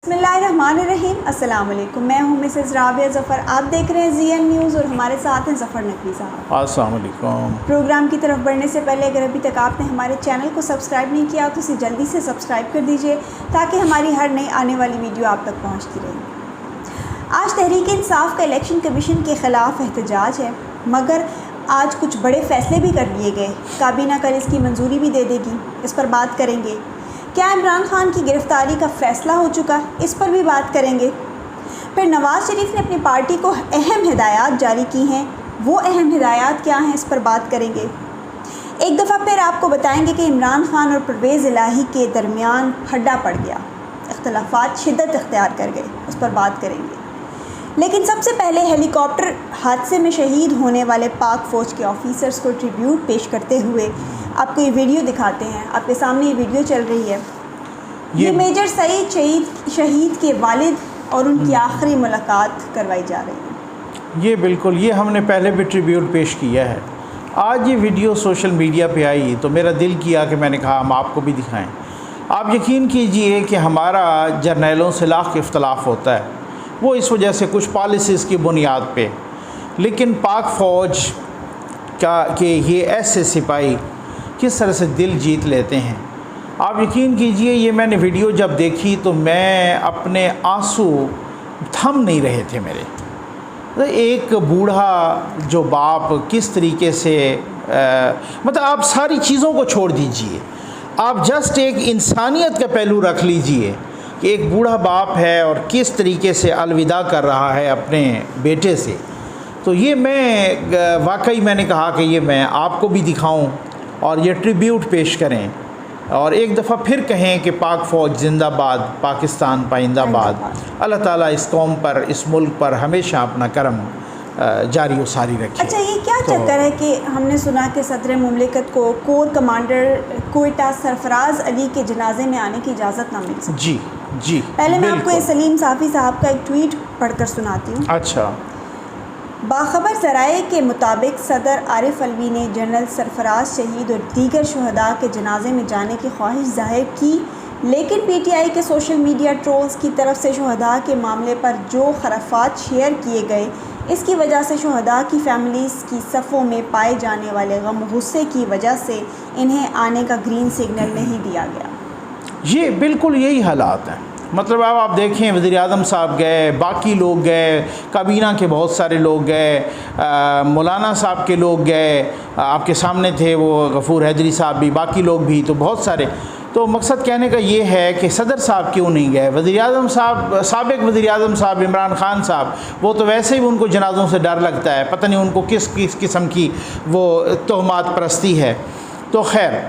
बिस्मिल्लाहिर्रहमानिर्रहीम। अस्सलाम वालेकुम। मैं हूं मिसेज़ राबिया ज़फ़र। आप देख रहे हैं ZN न्यूज़ और हमारे साथ हैं ज़फ़र नकवी साहब। अस्सलाम वालेकुम। प्रोग्राम की तरफ बढ़ने से पहले अगर अभी तक आपने हमारे चैनल को सब्सक्राइब नहीं किया तो इसे जल्दी से सब्सक्राइब कर दीजिए ताकि हमारी हर नई आने वाली वीडियो आप तक पहुँचती रहे। आज तहरीक इंसाफ का इलेक्शन कमीशन के ख़िलाफ़ एहतजाज है, मगर आज कुछ बड़े फ़ैसले भी कर लिए गए। काबीना कल इसकी मंजूरी भी दे देगी, इस पर बात करेंगे। क्या इमरान खान की गिरफ़्तारी का फ़ैसला हो चुका, इस पर भी बात करेंगे। फिर नवाज़ शरीफ ने अपनी पार्टी को अहम हिदायत जारी की हैं, वो अहम हिदायत क्या हैं, इस पर बात करेंगे। एक दफ़ा फिर आपको बताएंगे कि इमरान खान और परवेज़ इलाही के दरमियान हड्डा पड़ गया, इख्तलाफात शिद्दत इख्तियार कर गए, उस पर बात करेंगे। लेकिन सबसे पहले हेलीकॉप्टर हादसे में शहीद होने वाले पाक फ़ौज के ऑफिसर्स को ट्रिब्यूट पेश करते हुए आपको ये वीडियो दिखाते हैं। आपके सामने ये वीडियो चल रही है। ये मेजर सईद शहीद के वालिद और उनकी आखिरी मुलाकात करवाई जा रही है। ये बिल्कुल, ये हमने पहले भी ट्रिब्यूट पेश किया है। आज ये वीडियो सोशल मीडिया पे आई तो मेरा दिल किया कि मैंने कहा हम आपको भी दिखाएं। आप यकीन कीजिए कि हमारा जर्नैलों से लाख इख्तलाफ होता है, वो इस वजह से कुछ पॉलिसीज़ की बुनियाद पे, लेकिन पाक फ़ौज के ये ऐसे सिपाही किस तरह से दिल जीत लेते हैं। आप यकीन कीजिए, ये मैंने वीडियो जब देखी तो मैं अपने आंसू थम नहीं रहे थे मेरे। तो एक बूढ़ा जो बाप किस तरीके से मतलब आप सारी चीज़ों को छोड़ दीजिए, आप जस्ट एक इंसानियत का पहलू रख लीजिए कि एक बूढ़ा बाप है और किस तरीके से अलविदा कर रहा है अपने बेटे से। तो ये मैं वाकई मैंने कहा कि ये मैं आपको भी दिखाऊं और ये ट्रिब्यूट पेश करें और एक दफ़ा फिर कहें कि पाक फ़ौज जिंदाबाद, पाकिस्तान पाइंदाबाद। अल्लाह ताला इस कौम पर, इस मुल्क पर हमेशा अपना करम जारी व सारी रखे। अच्छा, ये क्या चक्कर है कि हमने सुना कि सदर मुमलिकत को कोर कमांडर क्वेटा सरफराज अली के जनाजे में आने की इजाज़त ना मिल सकी? जी पहले मैं आपको सलीम साफ़ी साहब का एक ट्वीट पढ़कर सुनाती हूँ। अच्छा। बाखबर ज़राए के मुताबिक सदर आरिफ अलवी ने जनरल सरफराज शहीद और दीगर शुहदा के जनाजे में जाने की ख्वाहिश जाहिर की, लेकिन PTI के सोशल मीडिया ट्रोल्स की तरफ से शुहदा के मामले पर जो खराफात शेयर किए गए, इसकी वजह से शुहदा की फैमिलीज़ की सफ़ों में पाए जाने वाले गम गुस्से की वजह से इन्हें आने का ग्रीन सिग्नल नहीं दिया गया। ये बिल्कुल यही हालात हैं। मतलब अब आप देखें, वज़ीर आज़म साहब गए, बाकी लोग गए, काबीना के बहुत सारे लोग गए, मौलाना साहब के लोग गए, आपके सामने थे वो गफ़ूर हैदरी साहब भी, बाकी लोग भी, तो बहुत सारे। तो मकसद कहने का ये है कि सदर साहब क्यों नहीं गए। वज़ीर आज़म साहब, साबिक़ वज़ीर आज़म साहब इमरान खान साहब, वो तो वैसे ही उनको जनाज़ों से डर लगता है, पता नहीं उनको किस किस किस्म की वो तोहमात परस्ती है। तो खैर,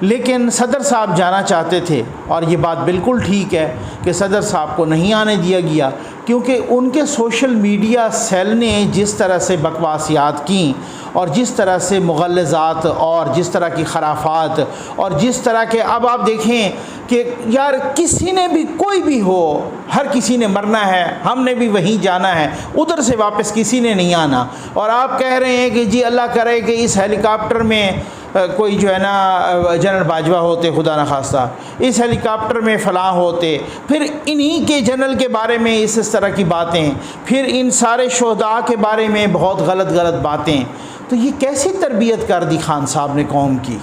लेकिन सदर साहब जाना चाहते थे और ये बात बिल्कुल ठीक है कि सदर साहब को नहीं आने दिया गया, क्योंकि उनके सोशल मीडिया सेल ने जिस तरह से बकवासियात की और जिस तरह से मुग़ल्लज़ात और जिस तरह की खराफात और जिस तरह के, अब आप देखें कि यार किसी ने भी, कोई भी हो, हर किसी ने मरना है, हमने भी वहीं जाना है, उधर से वापस किसी ने नहीं आना। और आप कह रहे हैं कि जी अल्लाह करे कि इस हेलीकॉप्टर में कोई जो है ना जनरल बाजवा होते, खुदा न खास्ता, इस हेलीकॉप्टर में फ़लाँ होते, फिर इन्हीं के जनरल के बारे में इस तरह की बातें, फिर इन सारे शोहदा के बारे में बहुत गलत बातें। तो ये कैसी तरबियत कर दी खान साहब ने कौम की?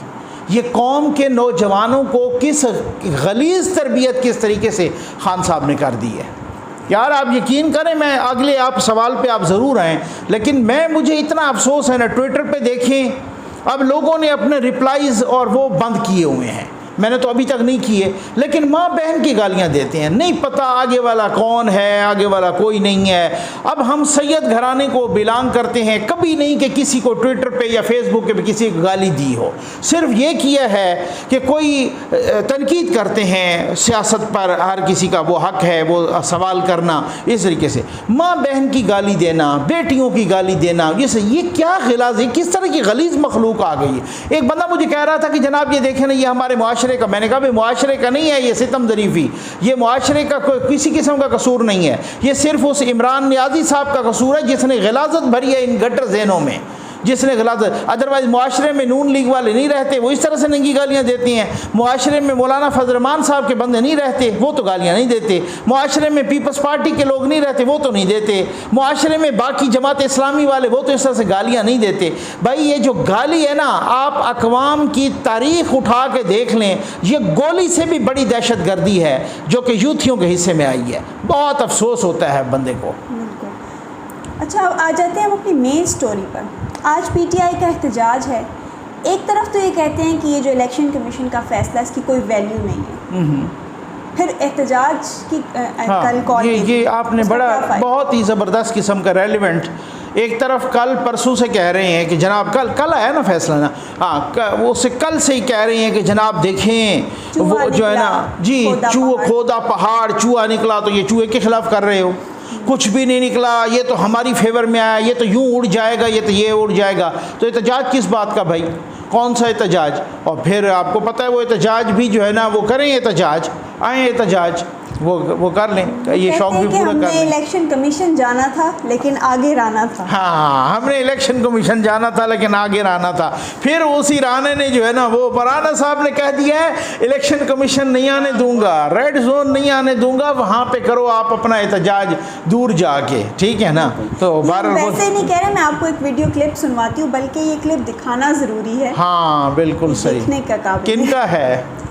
ये कौम के नौजवानों को किस गलीज़ तरबियत किस तरीके से खान साहब ने कर दी है। यार आप यकीन करें, मैं अगले आप सवाल पे आप ज़रूर आएँ, लेकिन मुझे इतना अफसोस है ना, ट्विटर पे देखें अब लोगों ने अपने रिप्लाईज़ और वो बंद किए हुए हैं। मैंने तो अभी तक नहीं किए, लेकिन माँ बहन की गालियाँ देते हैं, नहीं पता आगे वाला कौन है, आगे वाला कोई नहीं है। अब हम सैयद घराने को बिलोंग करते हैं, कभी नहीं कि किसी को ट्विटर पे या फेसबुक पे किसी को गाली दी हो। सिर्फ ये किया है कि कोई तनकीद करते हैं सियासत पर, हर किसी का वो हक़ है वो सवाल करना, इस तरीके से माँ बहन की गाली देना, बेटियों की गाली देना, ये क्या गिलाज़ है, किस तरह की गलीज़ मखलूक आ गई है। एक बंदा मुझे कह रहा था कि जनाब ये देखें ना, ये हमारे मुआशरे का, मैंने कहा भाई मुआशरे का नहीं है ये सितम ज़रीफ़ी, ये मुआशरे का किसी किस्म का कसूर नहीं है, ये सिर्फ उस इमरान नियाज़ी साहब का कसूर है जिसने गिलाज़त भरी है इन गटर ज़हनों में। जिसने गलत, अदरवाइज़ मुआशरे में नून लीग वाले नहीं रहते, वो इस तरह से नंगी गालियाँ देती हैं। मुआशरे में मौलाना फजल रहमान साहब के बंदे नहीं रहते, वो तो गालियाँ नहीं देते। मुआशरे में पीपल्स पार्टी के लोग नहीं रहते, वो तो नहीं देते। मुआशरे में बाकी जमात इस्लामी वाले, वो तो इस तरह से गालियाँ नहीं देते। भाई ये जो गाली है ना, आप अक़वाम की तारीख़ उठा के देख लें, ये गोली से भी बड़ी दहशत गर्दी है जो कि यूथियों के हिस्से में आई है। बहुत अफसोस होता है बंदे को। अच्छा, अब आ जाते हैं हम अपनी मेन स्टोरी पर। आज पीटीआई का एहतजाज है। एक तरफ तो ये कहते हैं कि ये जो इलेक्शन कमीशन का फ़ैसला, इसकी कोई वैल्यू नहीं है, फिर एहतजाज की कल कॉल ये आपने बड़ा बहुत ही ज़बरदस्त किस्म का रेलिवेंट, एक तरफ कल परसों से कह रहे हैं कि जनाब कल आया ना फैसला ना, हाँ वो से कल से ही कह रहे हैं कि जनाब देखें वो जो है ना जी, खोदा पहाड़, चूहा निकला, तो ये चूहे के ख़िलाफ़ कर रहे हो। कुछ भी नहीं निकला, ये तो हमारी फेवर में आया, ये तो यूँ उड़ जाएगा, ये तो ये उड़ जाएगा। तो एहतजाज किस बात का भाई, कौन सा एहतजाज? और फिर आपको पता है वो एहतजाज भी जो है ना, वो करें एहतजाज, आए एहतजाज, वो कर लें, ये शौक भी पूरा कर लें। इलेक्शन कमीशन जाना था लेकिन आगे रहना था। हाँ, हमने इलेक्शन कमीशन जाना था लेकिन आगे रहना था। फिर उसी राणे ने जो है ना, वो राणा साहब ने कह दिया है इलेक्शन कमीशन नहीं आने दूंगा, रेड जोन नहीं आने दूंगा, वहाँ पे करो आप अपना एहतजाज दूर जाके, ठीक है ना। तो वैसे नहीं कह रहे, मैं आपको एक वीडियो क्लिप सुनवाती हूँ, बल्कि ये क्लिप दिखाना ज़रूरी है। हाँ बिल्कुल सही। देखने का काबिल। किनका है?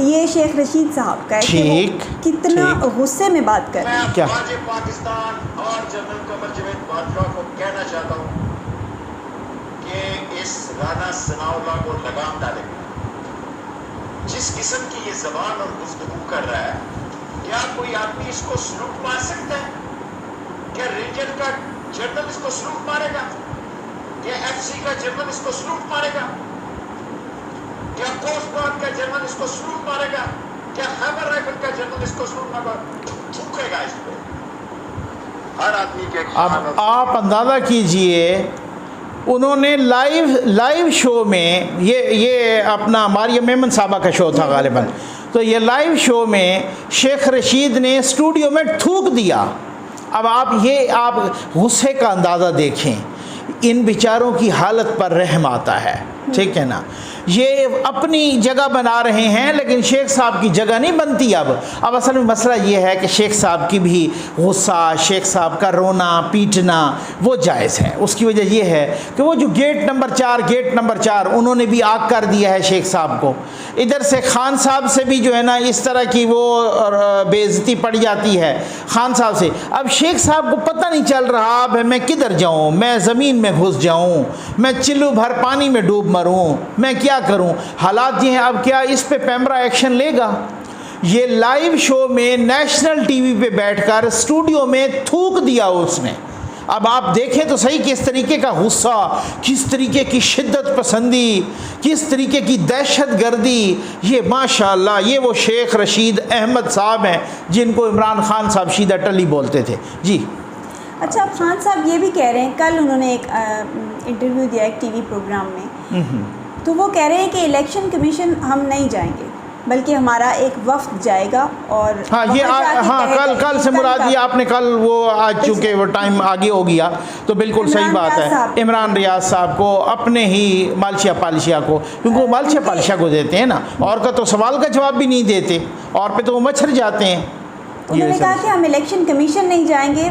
ये शेख रशीद साहब का है। ठीक, कितना गुस्से में बात कर रहे हैं। क्या पाकिस्तान और जनरल कमर जावेद बाजवा को कहना चाहता हूँ कि इस राना सनाउल्लाह को लगाम डालेगा। जिस किस्म की ये जबान और गुफ्तगू कर रहा है, क्या कोई आदमी इसको सलूट मार सकता है? क्या रीजन का जनरल इसको सलूट मारेगा? क्या एफसी का जनरल इसको सलूट मारेगा? क्या कोस्ट गार्ड का जनरल इसको सलूट मारेगा? क्या खैबर राइफल का जनरल इसको सलूट मारेगा? थूकेगा इस पे हर आदमी के। अब आप अंदाज़ा कीजिए, उन्होंने लाइव शो में ये अपना मारियम मेमन साहबा का शो था गालिबन, तो ये लाइव शो में शेख रशीद ने स्टूडियो में थूक दिया। अब आप गुस्से का अंदाज़ा देखें, इन बेचारों की हालत पर रहम आता है, ठीक है ना। ये अपनी जगह बना रहे हैं लेकिन शेख साहब की जगह नहीं बनती। अब असल में मसला ये है कि शेख साहब की भी गुस्सा, शेख साहब का रोना पीटना वो जायज़ है। उसकी वजह ये है कि वो जो गेट नंबर 4 उन्होंने भी आग कर दिया है शेख साहब को। इधर से खान साहब से भी जो है ना इस तरह की वो बेइज्जती पड़ जाती है खान साहब से। अब शेख साहब को पता नहीं चल रहा अब मैं किधर जाऊँ, मैं ज़मीन में घुस जाऊँ, मैं चिल्लू भर पानी में डूब मरूँ, मैं क्या करूं? हालात ये हैं। अब क्या इस पे पैमरा एक्शन लेगा? ये लाइव शो में नेशनल टीवी पे बैठकर स्टूडियो में थूक दिया उसने। अब आप देखें तो सही किस तरीके का गुस्सा, किस तरीके की शिद्दत पसंदी, किस तरीके की दहशत गर्दी। ये माशाअल्लाह, ये वो शेख रशीद अहमद साहब हैं जिनको इमरान खान साहब शीदा टली बोलते थे जी। अच्छा, अब खान साहब ये भी कह रहे हैं, कल उन्होंने एक इंटरव्यू दिया एक टीवी प्रोग्राम में, तो वो कह रहे हैं कि इलेक्शन कमीशन हम नहीं जाएंगे बल्कि हमारा एक वफ्द जाएगा। और हाँ ये कल से मुराद ये आपने कल वो आज चूँकि वो टाइम आगे हो गया तो बिल्कुल सही बात है। इमरान रियाज साहब को अपने ही मालशिया पालिशिया को, क्योंकि वो मालशिया पालिशिया को देते हैं ना, और का तो सवाल का जवाब भी नहीं देते, और पे तो वो मच्छर जाते हैं। उन्होंने कहा कि हम इलेक्शन कमीशन नहीं जाएंगे,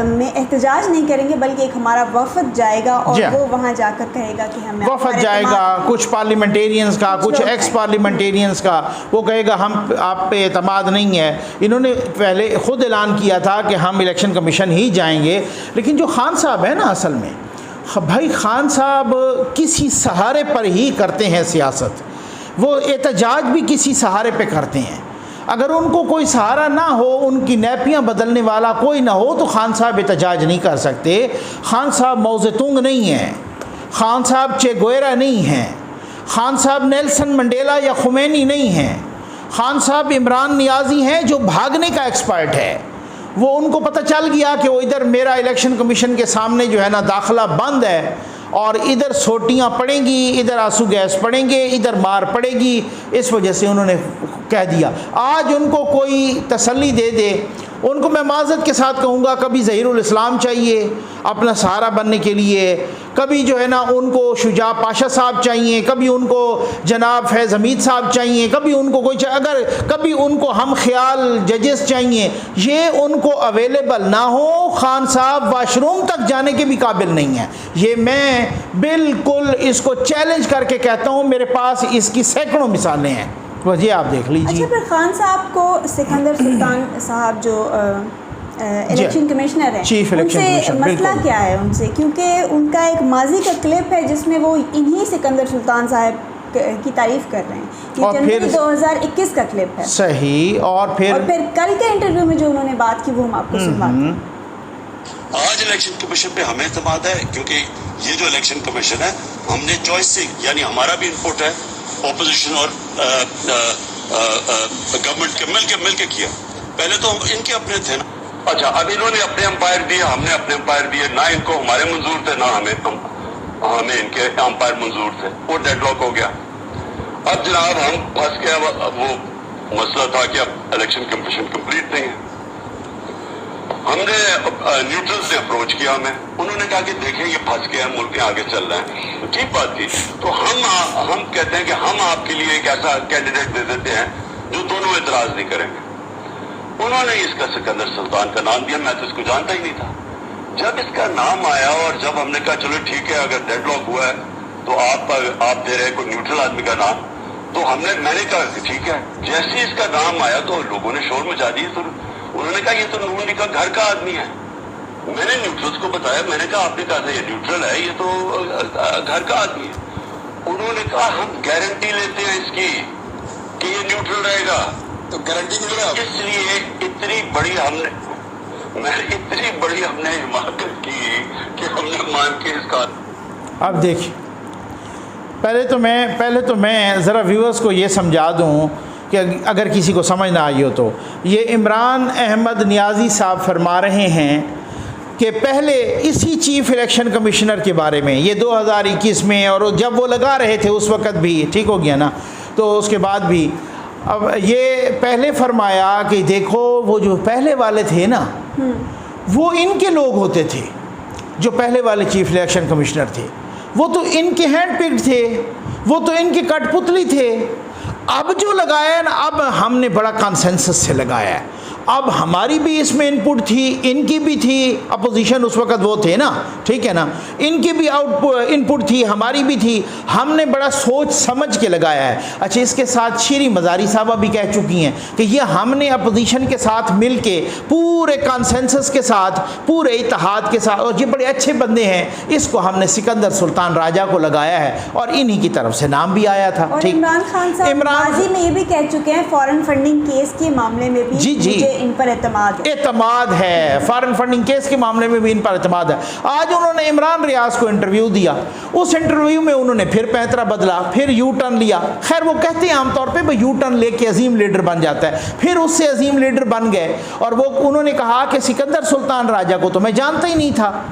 में एहतजाज नहीं करेंगे, बल्कि एक हमारा वफद जाएगा और वो वहाँ जाकर कहेगा कि हमें वफद जाएगा, कुछ पार्लियामेंटेरियंस का, कुछ एक्स पार्लियामेंटेरियंस का, वो कहेगा हम आप पे एतमाद नहीं है। इन्होंने पहले ख़ुद ऐलान किया था कि हम इलेक्शन कमीशन ही जाएंगे। लेकिन जो खान साहब है ना, असल में भाई खान साहब किसी सहारे पर ही करते हैं सियासत, वो एहतजाज भी किसी सहारे पे करते हैं। अगर उनको कोई सहारा ना हो, उनकी नैपियाँ बदलने वाला कोई ना हो, तो खान साहब एहतजाज नहीं कर सकते। खान साहब मौज़ेतुंग नहीं हैं, खान साहब चे गुवेरा नहीं हैं, खान साहब नेल्सन मंडेला या खुमैनी नहीं हैं, खान साहब इमरान नियाज़ी हैं जो भागने का एक्सपर्ट है। वो उनको पता चल गया कि वो इधर मेरा इलेक्शन कमीशन के सामने जो है ना दाखिला बंद है, और इधर सोटियाँ पड़ेंगी, इधर आंसू गैस पड़ेंगे, इधर मार पड़ेगी, इस वजह से उन्होंने कह दिया। आज उनको कोई तसल्ली दे दे उनको मैं माज़रत के साथ कहूँगा, कभी ज़हीरुल इस्लाम चाहिए अपना सहारा बनने के लिए, कभी जो है ना उनको शुजा पाशा साहब चाहिए, कभी उनको जनाब फैज़ हमीद साहब चाहिए, कभी उनको कोई अगर कभी उनको हम ख्याल जजेस चाहिए, ये उनको अवेलेबल ना हो, खान साहब वाशरूम तक जाने के भी काबिल नहीं है। ये मैं बिल्कुल इसको चैलेंज करके कहता हूँ, मेरे पास इसकी सैकड़ों मिसालें हैं, वजह आप देख लीजिए। अच्छा, फिर खान साहब को सिकंदर सुल्तान साहब जो इलेक्शन कमिश्नर हैं, चीफ इलेक्शन उनसे कमिश्नर, मसला क्या है उनसे? क्योंकि उनका एक माजी का क्लिप है जिसमें वो इन्हीं सिकंदर सुल्तान साहब की तारीफ कर रहे हैं। ये जनवरी 2021 का क्लिप है। सही। और फिर कल के इंटरव्यू में जो उन्होंने बात की वो हम आपको सुनवाते हैं। आज इलेक्शन कमीशन पे हमें एतमाद है, क्योंकि ये जो इलेक्शन कमीशन है हमने चॉइस से, यानी हमारा भी इनपुट है, ऑपोजिशन और गवर्नमेंट के मिल के किया। पहले तो इनके अपने थे ना। अच्छा, अब इन्होंने अपने अंपायर दिए, हमने अपने अंपायर दिए, ना इनको हमारे मंजूर थे, ना हमें इनके अंपायर मंजूर थे, वो डेडलॉक हो गया। अब जनाब हम फंस गया, वो मसला था कि अब इलेक्शन कमीशन कंप्लीट नहीं है। हमने न्यूट्रल्स ने अप्रोच किया हमें, उन्होंने कहा कि देखें ये फंस गया, मुल्क आगे चल रहा है, ठीक बात थी। तो हम कहते हैं कि हम आपके लिए एक ऐसा कैंडिडेट दे देते हैं जो दोनों एतराज नहीं करेंगे। उन्होंने इसका सिकंदर सुल्तान का नाम दिया, मैं तो इसको जानता ही नहीं था। जब इसका नाम आया और जब हमने कहा चलो ठीक है, अगर डेडलॉक हुआ है तो आप दे रहे कोई न्यूट्रल आदमी का नाम, तो मैंने कहा कि ठीक है। जैसे ही इसका नाम आया तो लोगों ने शोर मचा दिए, तो उन्होंने कहा ये तो नून लीग का घर का आदमी है। मैंने न्यूट्रल्स को बताया, मैंने कहा आपने कहा था ये न्यूट्रल है, ये तो घर का आदमी है। उन्होंने कहा हम गारंटी लेते हैं इसकी कि ये न्यूट्रल रहेगा। तो गारंटी क्यों है? इसलिए इतनी बड़ी हमने हिमाकत की कि हमने मान के इसका। अब देखिए, पहले तो मैं ज़रा व्यूअर्स को ये समझा दूं कि अगर किसी को समझ ना आई हो तो, ये इमरान अहमद नियाज़ी साहब फरमा रहे हैं कि पहले इसी चीफ इलेक्शन कमिश्नर के बारे में, ये 2021 में, और जब वो लगा रहे थे उस वक़्त भी ठीक हो गया ना, तो उसके बाद भी अब ये पहले फरमाया कि देखो वो जो पहले वाले थे ना, वो इनके लोग होते थे, जो पहले वाले चीफ इलेक्शन कमिश्नर थे, वो तो इनके हैंड पिक्ड थे, वो तो इनके कठपुतली थे। अब जो लगाया है ना, अब हमने बड़ा कॉन्सेंसस से लगाया है। अब हमारी भी इसमें इनपुट थी, इनकी भी थी, अपोजिशन उस वक़्त वो थे ना, ठीक है ना, इनकी भी इनपुट थी, हमारी भी थी। हमने बड़ा सोच समझ के लगाया है। अच्छा, इसके साथ शीरी मज़ारी साहबा भी कह चुकी हैं कि ये हमने अपोजिशन के साथ मिल के पूरे कॉन्सेंसस के साथ, पूरे इत्तेहाद के साथ, और ये बड़े अच्छे बंदे हैं, इसको हमने सिकंदर सुल्तान राजा को लगाया है और इन्हीं की तरफ से नाम भी आया था। और ठीक, इमरान खान साहब माजी में ये भी कह चुके हैं, फॉरेन फंडिंग केस के मामले में भी जी इन पर एतमाद है, फॉरेन फंडिंग केस के मामले में भी इन पर एतमाद है। आज उन्होंने इमरान रियाज को इंटरव्यू दिया, उस इंटरव्यू में उन्होंने फिर पैंतरा बदला, फिर यू टर्न लिया। खैर वो कहते हैं आमतौर पे यू टर्न लेके अजीम लीडर बन जाता है, फिर उससे अजीम लीडर बन गए। और वो उन्होंने कहा कि सिकंदर सुल्तान राजा को तो मैं जानता ही नहीं था।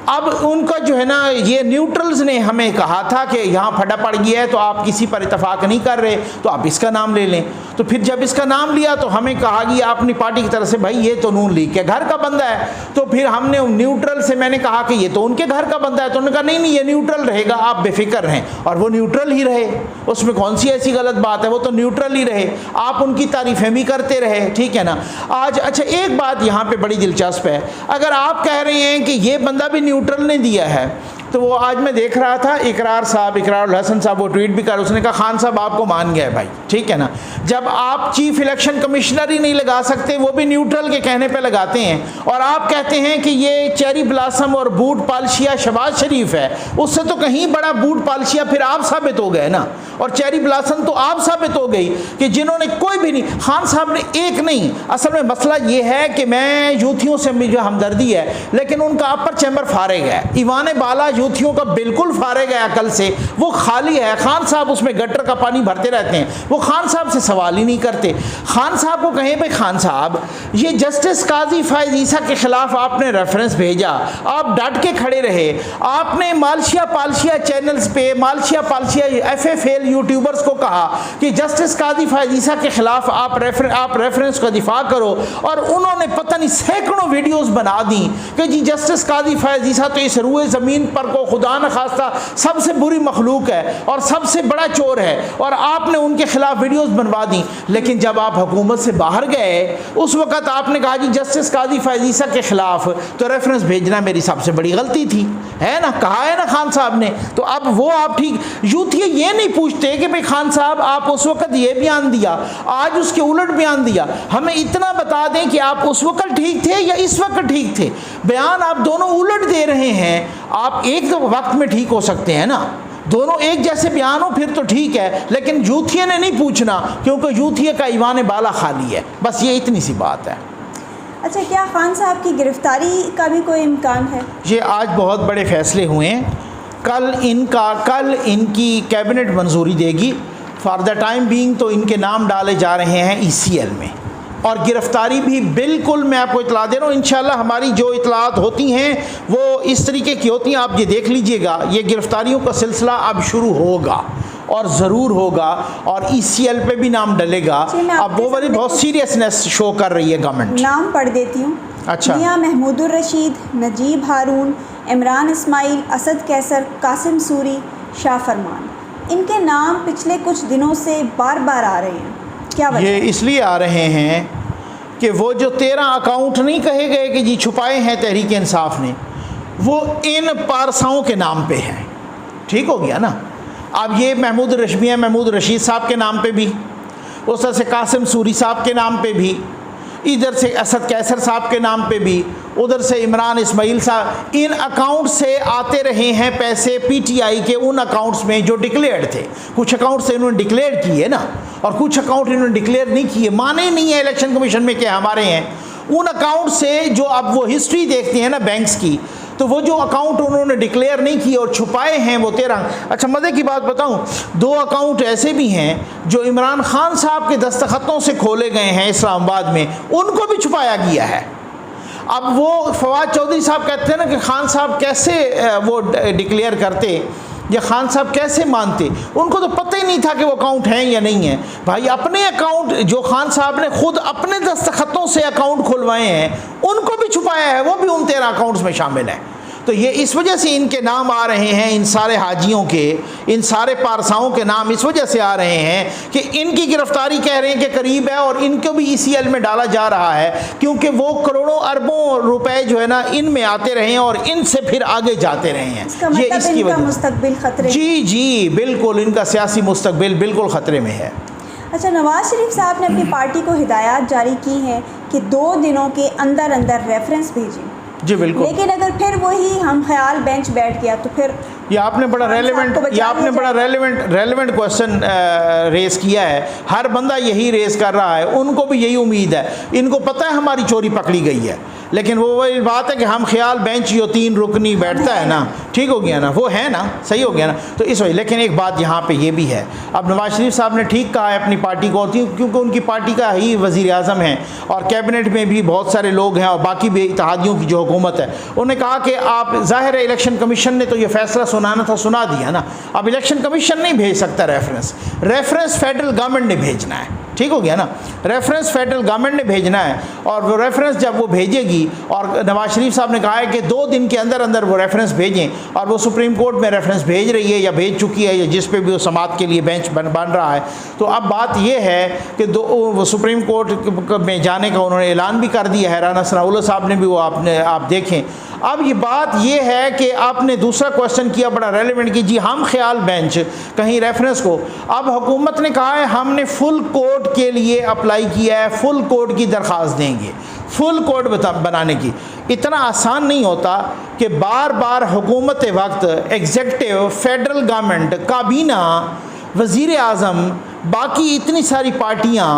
अब उनका जो है ना, ये न्यूट्रल्स ने हमें कहा था कि यहाँ फटा पड़ गया है तो आप किसी पर इतफाक़ नहीं कर रहे, तो आप इसका नाम ले लें। तो फिर जब इसका नाम लिया तो हमें कहा कि अपनी पार्टी की तरफ से भाई ये तो नून लीग के घर का बंदा है। तो फिर हमने न्यूट्रल से मैंने कहा कि ये तो उनके घर का बंदा है, तो उन्होंने कहा नहीं ये न्यूट्रल रहेगा, आप बेफिक्र रहें। और वो न्यूट्रल ही रहे, उसमें कौन सी ऐसी गलत बात है, वो तो न्यूट्रल ही रहे, आप उनकी तारीफ़ें भी करते रहे, ठीक है ना। आज अच्छा, एक बात यहाँ पर बड़ी दिलचस्प है, अगर आप कह रहे हैं कि ये बंदा भी न्यूट्रल ने दिया है, तो वो आज मैं देख रहा था इकरार हसन साहब वो ट्वीट भी कर, उसने कहा खान साहब आपको मान गया है भाई, ठीक है ना। जब आप चीफ इलेक्शन कमिश्नर ही नहीं लगा सकते, वो भी न्यूट्रल के कहने पे लगाते हैं, और आप कहते हैं कि ये चेरी ब्लासम और बूट पालशिया शहबाज शरीफ है, उससे तो कहीं बड़ा बूट पालशिया फिर आप साबित हो गए ना, और चेरी ब्लासम तो आप साबित हो गई कि जिन्होंने कोई भी नहीं, खान साहब ने एक नहीं। असल में मसला ये है कि मैं यूथियों से मुझे हमदर्दी है, लेकिन उनका अपर चैम्बर फारेग है, ईवान बाला यूथियों का बिल्कुल फारिग है अकल से, वो खाली है। खान साहब उसमें गटर का पानी भरते रहते हैं, वो खान साहब से सवाल ही नहीं करते। खान साहब को कहें भाई खान साहब, ये जस्टिस काजी फ़ाइज़ ईसा के ख़िलाफ़ आपने रेफरेंस भेजा, आप डट के खड़े रहे, आपने मालशिया पालशिया चैनल्स पे, मालशिया पालशिया FFL यूट्यूबर्स को कहा कि जस्टिस काजी फ़ाइज़ ईसा के ख़िलाफ़ आप रेफरेंस का दिफा करो, और उन्होंने पता नहीं सैकड़ों वीडियोस बना दी कि जी जस्टिस काजी फ़ाइज़ ईसा तो इस रूए ज़मीन पर को खुदा न खास्ता सबसे बुरी मखलूक है और सबसे बड़ा चोर है, और आपने उनके खिलाफ वीडियोस बनवा दी। लेकिन जब आप हुकूमत से बाहर गए उस वक़्त आपने कहा जी जस्टिस काजी फ़ाइज़ ईसा के ख़िलाफ़ तो रेफरेंस भेजना मेरी सबसे बड़ी गलती थी, है ना, कहा है ना खान साहब ने। तो अब वो आप ठीक यूथ ये नहीं पूछते कि भाई खान साहब आप उस वक़्त ये बयान दिया, आज उसके उलट बयान दिया, हमें इतना बता दें कि आप उस वक़्त ठीक थे या इस वक्त ठीक थे। बयान आप दोनों उलट दे रहे हैं। आप एक तो वक्त में ठीक हो सकते हैं ना, दोनों एक जैसे बयान हो फिर तो ठीक है, लेकिन यूथिया ने नहीं पूछना क्योंकि यूथिया का ईवान बाला खाली है। बस ये इतनी सी बात है। अच्छा, क्या खान साहब की गिरफ्तारी का भी कोई इम्कान है? ये आज बहुत बड़े फैसले हुए हैं। कल इनकी कैबिनेट मंजूरी देगी। फॉर द टाइम बीइंग तो इनके नाम डाले जा रहे हैं ECL में, और गिरफ़्तारी भी बिल्कुल मैं आपको इतला दे रहा हूँ। इंशाल्लाह हमारी जो इतलात होती हैं वो इस तरीके की होती हैं, आप ये देख लीजिएगा। ये गिरफ़्तारियों का सिलसिला अब शुरू होगा और ज़रूर होगा, और ECL पे भी नाम डलेगा। अब वो वाली बहुत सीरियसनेस शो कर रही है गवर्नमेंट। नाम पढ़ देती हूँ। अच्छा। मियां महमूदुर रशीद, नजीब हारून, इमरान इस्माइल, असद कैसर, कासिम सूरी, शाह फरमान, इनके नाम पिछले कुछ दिनों से बार बार आ रहे हैं। क्या वजह? ये इसलिए आ रहे हैं कि वो जो 13 अकाउंट नहीं कहे गए कि जी छुपाए हैं तहरीक इंसाफ ने, वो इन पारसाओं के नाम पे हैं। ठीक हो गया ना। अब ये महमूद रशीद साहब के नाम पे भी, उस तरह से कासिम सूरी साहब के नाम पे भी, इधर से असद कैसर साहब के नाम पे भी, उधर से इमरान इस्माइल साहब, इन अकाउंट से आते रहे हैं पैसे PTI के उन अकाउंट्स में जो डिक्लेयर्ड थे। कुछ अकाउंट से इन्होंने डिक्लेयर किए ना, और कुछ अकाउंट इन्होंने डिक्लेयर नहीं किए, माने नहीं है इलेक्शन कमीशन में कि हमारे हैं। उन अकाउंट से जो अब वो हिस्ट्री देखते हैं ना बैंक्स की, तो वो जो अकाउंट उन्होंने डिक्लेयर नहीं किए और छुपाए हैं वो 13। अच्छा, मज़े की बात बताऊं, 2 अकाउंट ऐसे भी हैं जो इमरान खान साहब के दस्तखतों से खोले गए हैं इस्लामाबाद में, उनको भी छुपाया गया है। अब वो फवाद चौधरी साहब कहते हैं ना कि खान साहब कैसे वो डिक्लेयर करते या खान साहब कैसे मानते, उनको तो पता ही नहीं था कि वो अकाउंट हैं या नहीं है। भाई अपने अकाउंट जो खान साहब ने खुद अपने दस्तखतों से अकाउंट खुलवाए हैं, उनको भी छुपाया है, वो भी उन 13 अकाउंट्स में शामिल है। तो ये इस वजह से इनके नाम आ रहे हैं, इन सारे हाजियों के, इन सारे पारसाओं के नाम इस वजह से आ रहे हैं कि इनकी गिरफ्तारी कह रहे हैं कि करीब है, और इनको भी ECL में डाला जा रहा है क्योंकि वो करोड़ों अरबों रुपए जो है ना इनमें आते रहे हैं और इनसे फिर आगे जाते रहे हैं। ये इसकी वजह मुस्तकबिल खतरे। जी बिल्कुल, इनका सियासी मुस्तकबिल बिल्कुल ख़तरे में है। अच्छा, नवाज शरीफ साहब ने अपनी पार्टी को हिदायत जारी की है कि 2 दिनों के अंदर अंदर रेफरेंस भेजें। जी बिल्कुल। लेकिन अगर फिर वही हम ख्याल बेंच बैठ गया तो फिर ये आपने बड़ा रेलेवेंट क्वेश्चन रेस किया है। हर बंदा यही रेस कर रहा है, उनको भी यही उम्मीद है। इनको पता है हमारी चोरी पकड़ी गई है, लेकिन वो वही बात है कि हम ख्याल बेंच जो 3 रुकनी बैठता है ना, ठीक हो गया ना, वो है ना, सही हो गया ना। तो इस वजह, लेकिन एक बात यहाँ पे ये भी है, अब नवाज शरीफ साहब ने ठीक कहा है अपनी पार्टी को, क्योंकि उनकी पार्टी का ही वज़ीर आज़म है और कैबिनेट में भी बहुत सारे लोग हैं और बाकी भी इत्तेहादियों की जो हुकूमत है। उन्होंने कहा कि आप, ज़ाहिर है इलेक्शन कमीशन ने तो ये फैसला सुनाना था, सुना दिया ना। अब इलेक्शन कमीशन नहीं भेज सकता रेफरेंस फेडरल गवर्नमेंट ने भेजना है। ठीक हो गया ना, रेफरेंस फेडरल गवर्नमेंट ने भेजना है, और वो रेफरेंस जब वो भेजेगी, और नवाज शरीफ साहब ने कहा है कि 2 दिन के अंदर अंदर वो रेफरेंस भेजें, और वो सुप्रीम कोर्ट में रेफरेंस भेज रही है या भेज चुकी है, या जिस पे भी वो समाअत के लिए बेंच बन रहा है। तो अब बात ये है कि वो सुप्रीम कोर्ट में जाने का उन्होंने ऐलान भी कर दिया है। राना सनाउल्लाह साहब ने भी, वो आप देखें। अब ये बात ये है कि आपने दूसरा क्वेश्चन किया बड़ा रेलिवेंट कि जी हम ख्याल बेंच कहीं रेफरेंस को, अब हुकूमत ने कहा है हमने फुल कोर्ट के लिए अप्लाई किया है, फुल कोर्ट की दरख्वास्त देंगे, फुल कोर्ट बनाने की। इतना आसान नहीं होता कि बार बार हुकूमत वक्त, एग्जेक्टिव, फेडरल गवर्नमेंट, काबीना, वज़ीर आज़म, बाकी इतनी सारी पार्टियाँ,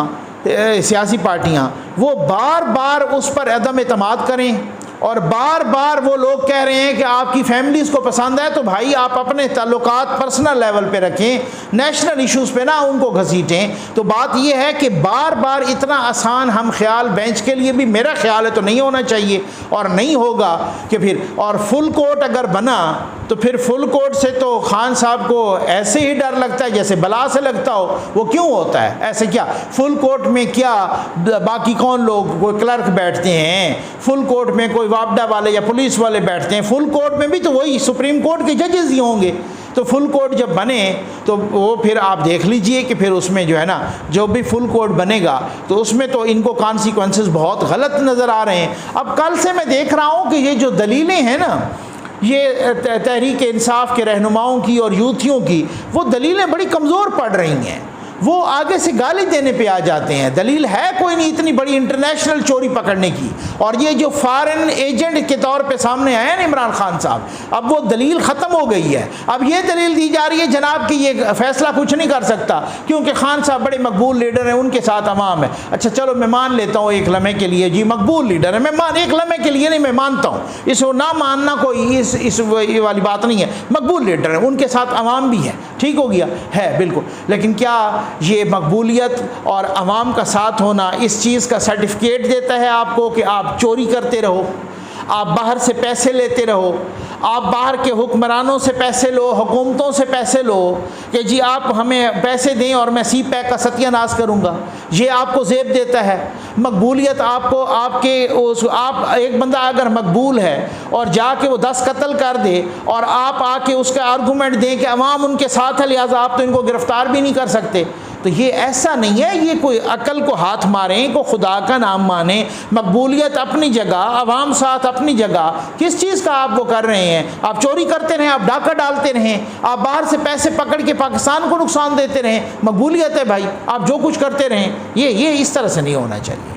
सियासी पार्टियाँ, वो बार बार उस पर अदम एतमाद करें और बार बार वो लोग कह रहे हैं कि आपकी फैमिलीज़ को पसंद है तो भाई आप अपने ताल्लुकात पर्सनल लेवल पे रखें, नेशनल इश्यूज़ पे ना उनको घसीटें। तो बात ये है कि बार बार इतना आसान हम ख्याल बेंच के लिए भी मेरा ख्याल है तो नहीं होना चाहिए, और नहीं होगा कि फिर और फुल कोर्ट अगर बना तो फिर फुल कोर्ट से तो खान साहब को ऐसे ही डर लगता है जैसे बला से लगता हो। वो क्यों होता है ऐसे? क्या फुल कोर्ट में क्या बाकी कौन लोग, कोई क्लर्क बैठते हैं फुल कोर्ट में, कोई वापडा वाले या पुलिस वाले बैठते हैं फुल कोर्ट में भी, तो वही सुप्रीम कोर्ट के जजेस ही होंगे। तो फुल कोर्ट जब बने तो वो फिर आप देख लीजिए कि फिर उसमें जो है ना, जो भी फुल कोर्ट बनेगा तो उसमें तो इनको कॉन्सिक्वेंसेस बहुत गलत नज़र आ रहे हैं। अब कल से मैं देख रहा हूँ कि ये जो दलीलें हैं ना, ये तहरीक इंसाफ के रहनुमाओं की और यूथियों की, वो दलीलें बड़ी कमज़ोर पड़ रही हैं। वो आगे से गाली देने पे आ जाते हैं। दलील है कोई नहीं इतनी बड़ी इंटरनेशनल चोरी पकड़ने की, और ये जो फॉरेन एजेंट के तौर पे सामने आए हैं इमरान खान साहब, अब वो दलील ख़त्म हो गई है। अब ये दलील दी जा रही है जनाब कि ये फैसला कुछ नहीं कर सकता क्योंकि खान साहब बड़े मकबूल लीडर हैं, उनके साथ अवाम है। अच्छा चलो मैं मान लेता हूँ एक लम्हे के लिए, जी मकबूल लीडर है, मैं एक लम्हे के लिए नहीं, मैं मानता हूँ, इसको ना मानना कोई इस वाली बात नहीं है। मकबूल लीडर है, उनके साथ अवाम भी है, ठीक हो गया है बिल्कुल। लेकिन क्या ये मकबूलियत और अवाम का साथ होना इस चीज़ का सर्टिफिकेट देता है आपको कि आप चोरी करते रहो, आप बाहर से पैसे लेते रहो, आप बाहर के हुक्मरानों से पैसे लो, हुकूमतों से पैसे लो कि जी आप हमें पैसे दें और मैं सी पैक का सत्यानाश करूँगा, ये आपको ज़ेब देता है। मकबूलियत आपको आप एक बंदा अगर मकबूल है और जाके वो 10 कत्ल कर दे और आप आके उसका आर्गूमेंट दें कि अवाम उनके साथ है लिहाजा आप तो इनको गिरफ़्तार भी नहीं कर सकते, तो ये ऐसा नहीं है। ये कोई अकल को हाथ मारें, को खुदा का नाम माने। मकबूलियत अपनी जगह, अवाम साथ अपनी जगह। किस चीज़ का आप वो कर रहे हैं? आप चोरी करते रहें, आप डाका डालते रहें, आप बाहर से पैसे पकड़ के पाकिस्तान को नुकसान देते रहें, मकबूलियत है भाई, आप जो कुछ करते रहें। ये इस तरह से नहीं होना चाहिए।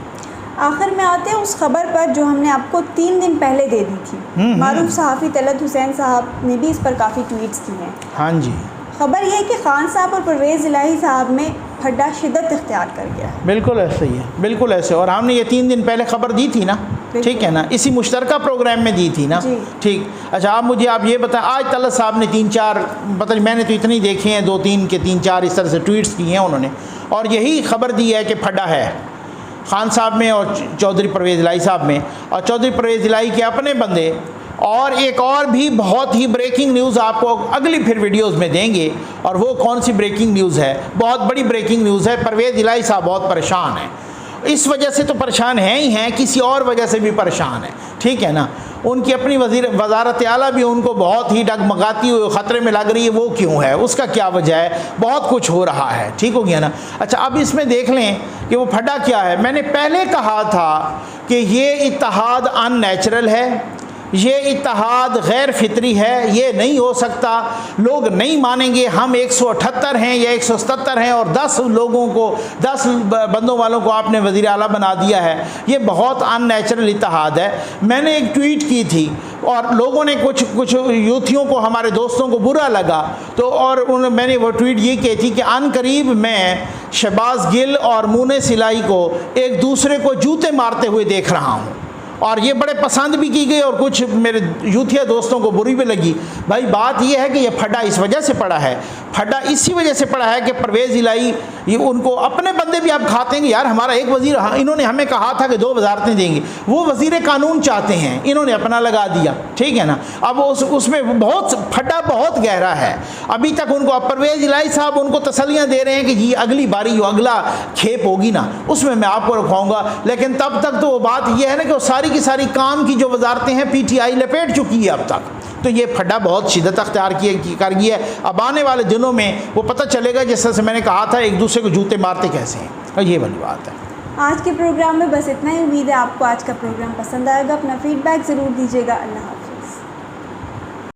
आखिर में आते हैं उस खबर पर जो हमने आपको 3 दिन पहले दे दी थी। मारूफ सहाफ़ी तलत हुसैन साहब ने भी इस पर काफ़ी ट्वीट्स की हैं। हाँ जी, खबर यह है कि खान साहब और परवेज़ इलाही साहब में फड्डा शिद्दत इख्तियार कर गया है। बिल्कुल ऐसे ही है, बिल्कुल ऐसे। और हमने ये 3 दिन पहले खबर दी थी ना, ठीक है ना, इसी मुश्तरका प्रोग्राम में दी थी ना, ठीक। अच्छा आप ये बताएं, आज तलत साहब ने 3-4 पता नहीं, मैंने तो इतनी देखे हैं, 2-3 के 3-4 इस तरह से ट्वीट्स किए हैं उन्होंने, और यही खबर दी है कि फड्डा है खान साहब में और चौधरी परवेज़ इलाही साहब में, और चौधरी परवेज़ इलाही के अपने बंदे। और एक और भी बहुत ही ब्रेकिंग न्यूज़ आपको अगली फिर वीडियोस में देंगे, और वो कौन सी ब्रेकिंग न्यूज़ है? बहुत बड़ी ब्रेकिंग न्यूज़ है। परवेज़ इलाही साहब बहुत परेशान हैं, इस वजह से तो परेशान हैं ही हैं, किसी और वजह से भी परेशान है, ठीक है ना। उनकी अपनी वज़ारत आला भी उनको बहुत ही डगमगाती हुई ख़तरे में लग रही है। वो क्यों है, उसका क्या वजह है? बहुत कुछ हो रहा है, ठीक हो गया ना। अच्छा अब इसमें देख लें कि वो फटा क्या है। मैंने पहले कहा था कि ये इत्तेहाद अननेचुरल है, ये इत्तेहाद गैर फितरी है, ये नहीं हो सकता, लोग नहीं मानेंगे। हम 178 हैं या 177 हैं और 10 लोगों को, 10 बंदों वालों को आपने वज़ीर आला बना दिया है, ये बहुत अननेचुरल इत्तेहाद है। मैंने एक ट्वीट की थी और लोगों ने कुछ यूथियों को, हमारे दोस्तों को बुरा लगा, तो और मैंने वो ट्वीट ये की थी कि अनकरीब मैं शहबाज गिल और मुनीस इलाही को एक दूसरे को जूते मारते हुए देख रहा हूँ, और ये बड़े पसंद भी की गई और कुछ मेरे यूथिया दोस्तों को बुरी भी लगी। भाई बात ये है कि ये फड्डा इस वजह से पड़ा है, फड्डा इसी वजह से पड़ा है कि परवेज़ इलाही ये उनको अपने बंदे भी आप खाते हैं कि यार हमारा एक वज़ीर, इन्होंने हमें कहा था कि 2 वजारतें देंगे, वो वज़ीर कानून चाहते हैं, इन्होंने अपना लगा दिया, ठीक है ना। अब उसमें बहुत फड्डा बहुत गहरा है। अभी तक उनको परवेज़ इलाही साहब उनको तसल्लियाँ दे रहे हैं कि जी अगली बारी जो अगला खेप होगी ना उसमें मैं आपको रखवाऊँगा, लेकिन तब तक तो वो बात ये है ना कि वो सारी की सारी काम की जो वजारतें हैं PTI लपेट चुकी है अब तक। तो ये फड्डा बहुत शिद्दत अख्तियार कर गई है। अब आने वाले दिनों में वो पता चलेगा, जिस तरह से मैंने कहा था, एक दूसरे को जूते मारते कैसे हैं, और ये वाली बात है। आज के प्रोग्राम में बस इतना ही। उम्मीद है आपको आज का प्रोग्राम पसंद आएगा। अपना फीडबैक ज़रूर दीजिएगा। अल्लाह।